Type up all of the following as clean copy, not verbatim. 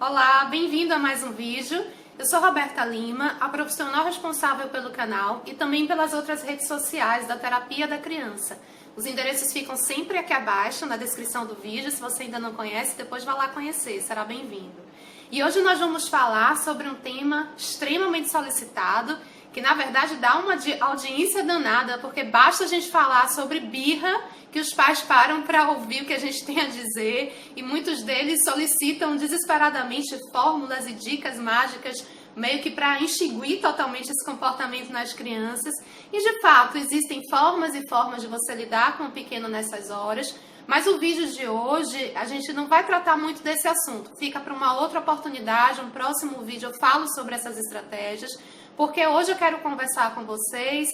Olá, bem-vindo a mais um vídeo. Eu sou Roberta Lima, a profissional responsável pelo canal e também pelas outras redes sociais da Terapia da Criança. Os endereços ficam sempre aqui abaixo na descrição do vídeo. Se você ainda não conhece, depois vá lá conhecer, será bem-vindo. E hoje nós vamos falar sobre um tema extremamente solicitado, que na verdade dá uma audiência danada, porque basta a gente falar sobre birra que os pais param para ouvir o que a gente tem a dizer, e muitos deles solicitam desesperadamente fórmulas e dicas mágicas, meio que para extinguir totalmente esse comportamento nas crianças. E de fato, existem formas e formas de você lidar com o pequeno nessas horas, mas o vídeo de hoje a gente não vai tratar muito desse assunto, fica para uma outra oportunidade, um próximo vídeo eu falo sobre essas estratégias, porque hoje eu quero conversar com vocês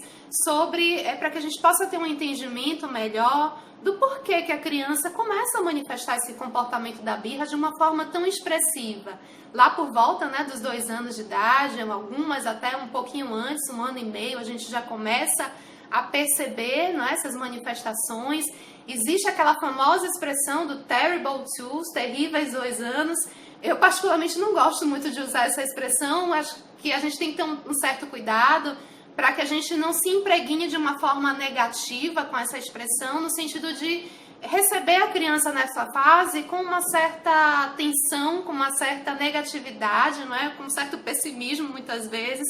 sobre, para que a gente possa ter um entendimento melhor do porquê que a criança começa a manifestar esse comportamento da birra de uma forma tão expressiva. Lá por volta, dos 2 anos de idade, algumas até um pouquinho antes, 1 ano e meio, a gente já começa a perceber essas manifestações. Existe aquela famosa expressão do terrible 2, terríveis 2 anos. Eu particularmente não gosto muito de usar essa expressão, acho que a gente tem que ter um certo cuidado para que a gente não se impregne de uma forma negativa com essa expressão, no sentido de receber a criança nessa fase com uma certa tensão, com uma certa negatividade, com um certo pessimismo muitas vezes.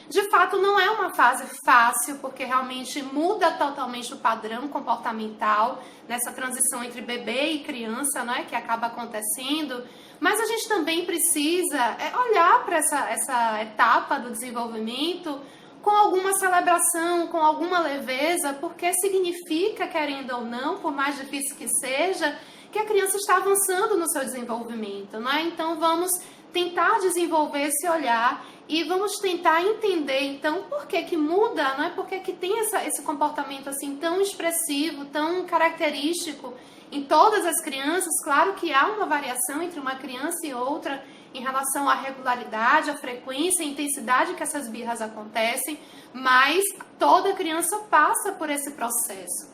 De fato, não é uma fase fácil, porque realmente muda totalmente o padrão comportamental nessa transição entre bebê e criança, que acaba acontecendo. Mas a gente também precisa olhar para essa etapa do desenvolvimento com alguma celebração, com alguma leveza, porque significa, querendo ou não, por mais difícil que seja, que a criança está avançando no seu desenvolvimento, Então vamos tentar desenvolver esse olhar e vamos tentar entender, então, por que muda, Por que tem esse comportamento assim tão expressivo, tão característico em todas as crianças. Claro que há uma variação entre uma criança e outra em relação à regularidade, à frequência e intensidade que essas birras acontecem, mas toda criança passa por esse processo,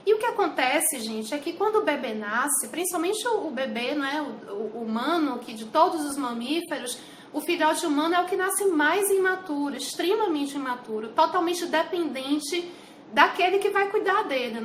E o que acontece, gente, é que quando o bebê nasce, principalmente o bebê, o humano, que de todos os mamíferos, o filhote humano é o que nasce mais imaturo, extremamente imaturo, totalmente dependente daquele que vai cuidar dele,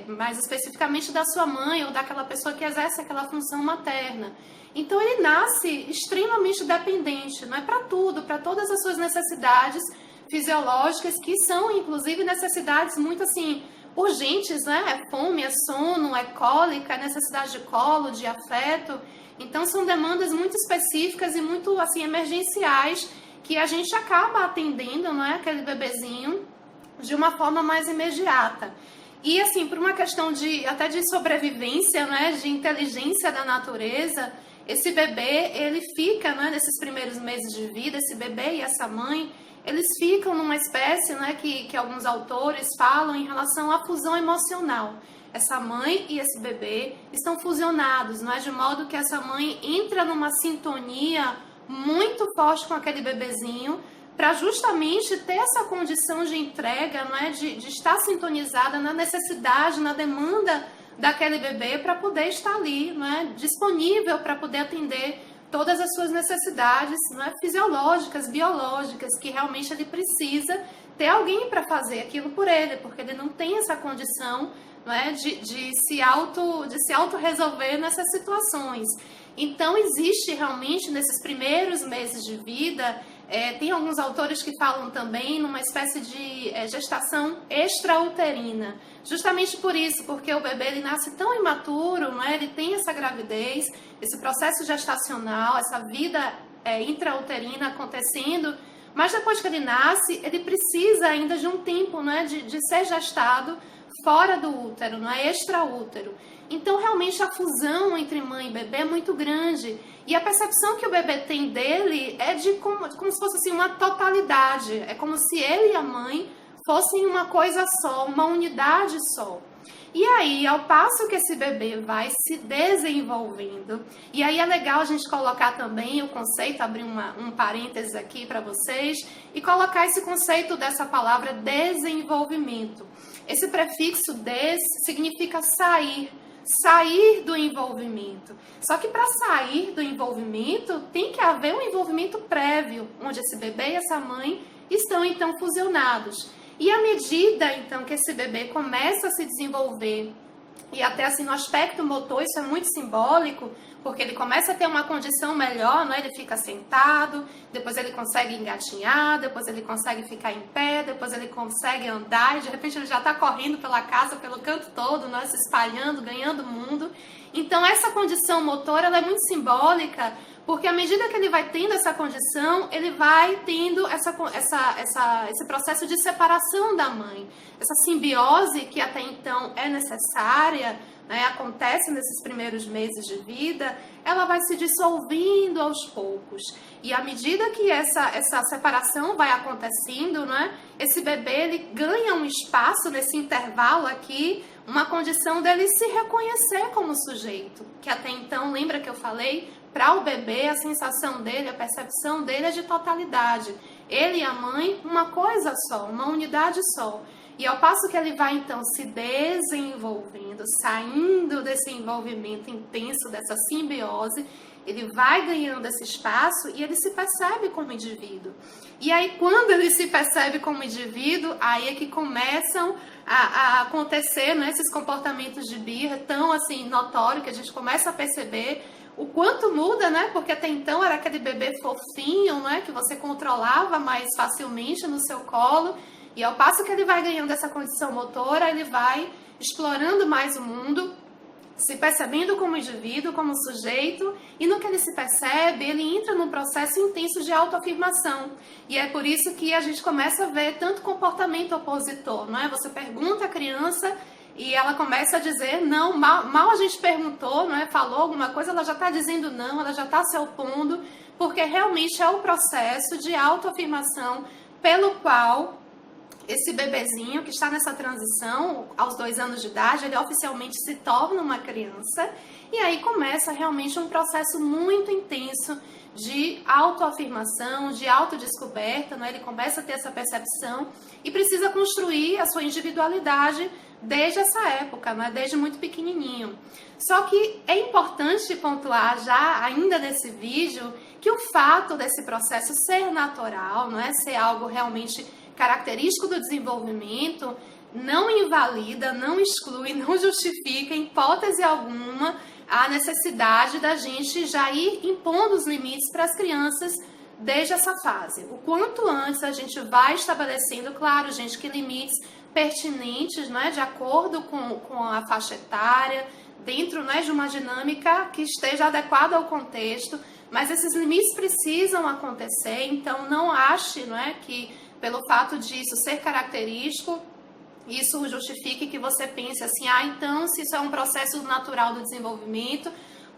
mais especificamente da sua mãe ou daquela pessoa que exerce aquela função materna. Então ele nasce extremamente dependente, para tudo, para todas as suas necessidades fisiológicas, que são inclusive necessidades muito assim urgentes, É fome, é sono, é cólica, é necessidade de colo, de afeto. Então são demandas muito específicas e muito assim emergenciais que a gente acaba atendendo, aquele bebezinho de uma forma mais imediata. E assim, por uma questão até de sobrevivência, de inteligência da natureza, esse bebê, ele fica, nesses primeiros meses de vida, esse bebê e essa mãe, eles ficam numa espécie, que alguns autores falam em relação à fusão emocional. Essa mãe e esse bebê estão fusionados, de modo que essa mãe entra numa sintonia muito forte com aquele bebezinho, para justamente ter essa condição de entrega, de estar sintonizada na necessidade, na demanda daquele bebê, para poder estar ali, disponível para poder atender todas as suas necessidades, fisiológicas, biológicas, que realmente ele precisa ter alguém para fazer aquilo por ele, porque ele não tem essa condição, de se auto-resolver nessas situações. Então existe realmente nesses primeiros meses de vida, tem alguns autores que falam também numa espécie de gestação extrauterina. Justamente por isso, porque o bebê ele nasce tão imaturo, ele tem essa gravidez, esse processo gestacional, essa vida intrauterina acontecendo, mas depois que ele nasce, ele precisa ainda de um tempo de ser gestado fora do útero, extraútero. Então, realmente, a fusão entre mãe e bebê é muito grande. E a percepção que o bebê tem dele é de como se fosse assim, uma totalidade. É como se ele e a mãe fossem uma coisa só, uma unidade só. E aí, ao passo que esse bebê vai se desenvolvendo, e aí é legal a gente colocar também o conceito, abrir um parênteses aqui para vocês, e colocar esse conceito dessa palavra desenvolvimento. Esse prefixo des significa sair, sair do envolvimento. Só que para sair do envolvimento, tem que haver um envolvimento prévio, onde esse bebê e essa mãe estão então fusionados. E à medida então que esse bebê começa a se desenvolver, e até assim no aspecto motor isso é muito simbólico, porque ele começa a ter uma condição melhor, né? Ele fica sentado, depois ele consegue engatinhar, depois ele consegue ficar em pé, depois ele consegue andar, e de repente ele já está correndo pela casa, pelo canto todo, né? Se espalhando, ganhando mundo. Então essa condição motora ela é muito simbólica, porque à medida que ele vai tendo essa condição, ele vai tendo esse processo de separação da mãe. Essa simbiose que até então é necessária, né, acontece nesses primeiros meses de vida, ela vai se dissolvendo aos poucos. E à medida que essa separação vai acontecendo, né, esse bebê ele ganha um espaço nesse intervalo aqui, uma condição dele se reconhecer como sujeito. Que até então, lembra que eu falei? Para o bebê, a sensação dele, a percepção dele é de totalidade. Ele e a mãe, uma coisa só, uma unidade só. E ao passo que ele vai, então, se desenvolvendo, saindo desse envolvimento intenso, dessa simbiose, ele vai ganhando esse espaço e ele se percebe como indivíduo. E aí, quando ele se percebe como indivíduo, aí é que começam a acontecer, né, esses comportamentos de birra tão, assim, notórios, que a gente começa a perceber o quanto muda, né? Porque até então era aquele bebê fofinho, né? Que você controlava mais facilmente no seu colo. E ao passo que ele vai ganhando essa condição motora, ele vai explorando mais o mundo, se percebendo como indivíduo, como sujeito. E no que ele se percebe, ele entra num processo intenso de autoafirmação. E é por isso que a gente começa a ver tanto comportamento opositor, não é? Você pergunta à criança e ela começa a dizer não, mal a gente perguntou, não é? Falou alguma coisa, ela já está dizendo não, ela já está se opondo, porque realmente é o processo de autoafirmação pelo qual esse bebezinho que está nessa transição, aos 2 anos de idade, ele oficialmente se torna uma criança, e aí começa realmente um processo muito intenso de autoafirmação, de autodescoberta, né? Ele começa a ter essa percepção e precisa construir a sua individualidade desde essa época, né? Desde muito pequenininho. Só que é importante pontuar já, ainda nesse vídeo, que o fato desse processo ser natural, não é? Ser algo realmente característico do desenvolvimento, não invalida, não exclui, não justifica, em hipótese alguma, a necessidade da gente já ir impondo os limites para as crianças desde essa fase. O quanto antes a gente vai estabelecendo, claro, gente, que limites pertinentes, né, de acordo com a faixa etária, dentro, né, de uma dinâmica que esteja adequada ao contexto, mas esses limites precisam acontecer, então não ache, não é, que pelo fato disso ser característico, isso justifique que você pense assim, então se isso é um processo natural do desenvolvimento,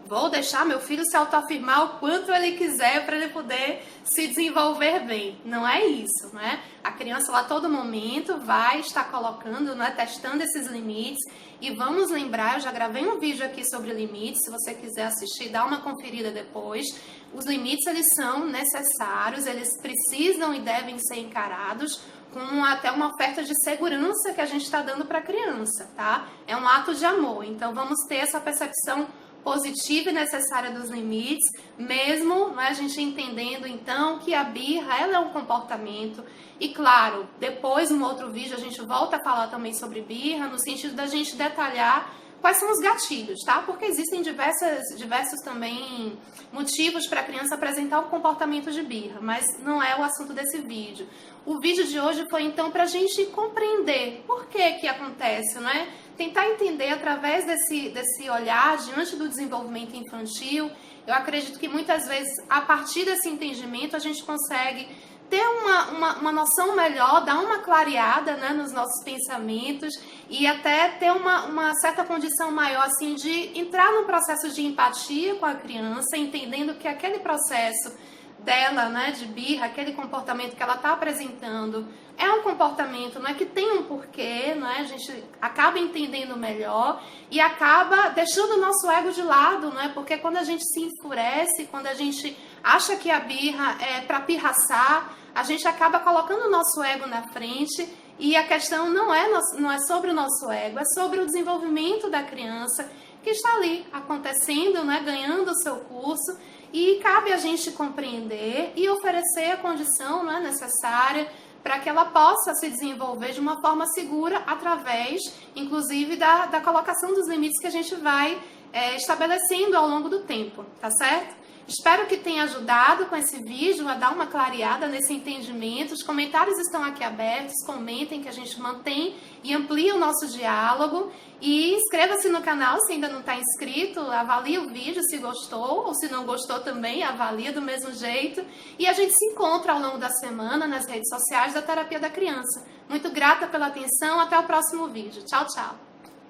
vou deixar meu filho se autoafirmar o quanto ele quiser para ele poder se desenvolver bem. Não é isso, né? A criança a todo momento vai estar colocando, né, testando esses limites. E vamos lembrar, eu já gravei um vídeo aqui sobre limites, se você quiser assistir, dá uma conferida depois. Os limites, eles são necessários, eles precisam e devem ser encarados com até uma oferta de segurança que a gente está dando para a criança, tá? É um ato de amor, então vamos ter essa percepção positiva e necessária dos limites, mesmo, né, a gente entendendo então que a birra ela é um comportamento. E claro, depois num outro vídeo a gente volta a falar também sobre birra, no sentido da gente detalhar quais são os gatilhos, tá? Porque existem diversos também motivos para a criança apresentar o comportamento de birra, mas não é o assunto desse vídeo. O vídeo de hoje foi então para a gente compreender por que acontece, né? Tentar entender através desse olhar diante do desenvolvimento infantil. Eu acredito que muitas vezes, a partir desse entendimento, a gente consegue ter uma noção melhor, dar uma clareada, né, nos nossos pensamentos e até ter uma certa condição maior assim, de entrar no processo de empatia com a criança, entendendo que aquele processo dela, né, de birra, aquele comportamento que ela está apresentando, é um comportamento, não é, que tem um porquê, não é? A gente acaba entendendo melhor e acaba deixando o nosso ego de lado, não é? Porque quando a gente se enfurece, quando a gente acha que a birra é para pirraçar, a gente acaba colocando o nosso ego na frente E a questão não é sobre o nosso ego, é sobre o desenvolvimento da criança que está ali acontecendo, né, ganhando o seu curso, e cabe a gente compreender e oferecer a condição, né, necessária para que ela possa se desenvolver de uma forma segura através, inclusive, da colocação dos limites que a gente vai estabelecendo ao longo do tempo, tá certo? Espero que tenha ajudado com esse vídeo a dar uma clareada nesse entendimento. Os comentários estão aqui abertos, comentem que a gente mantém e amplia o nosso diálogo. E inscreva-se no canal se ainda não está inscrito, avalie o vídeo se gostou, ou se não gostou também, avalie do mesmo jeito. E a gente se encontra ao longo da semana nas redes sociais da Terapia da Criança. Muito grata pela atenção, até o próximo vídeo. Tchau, tchau!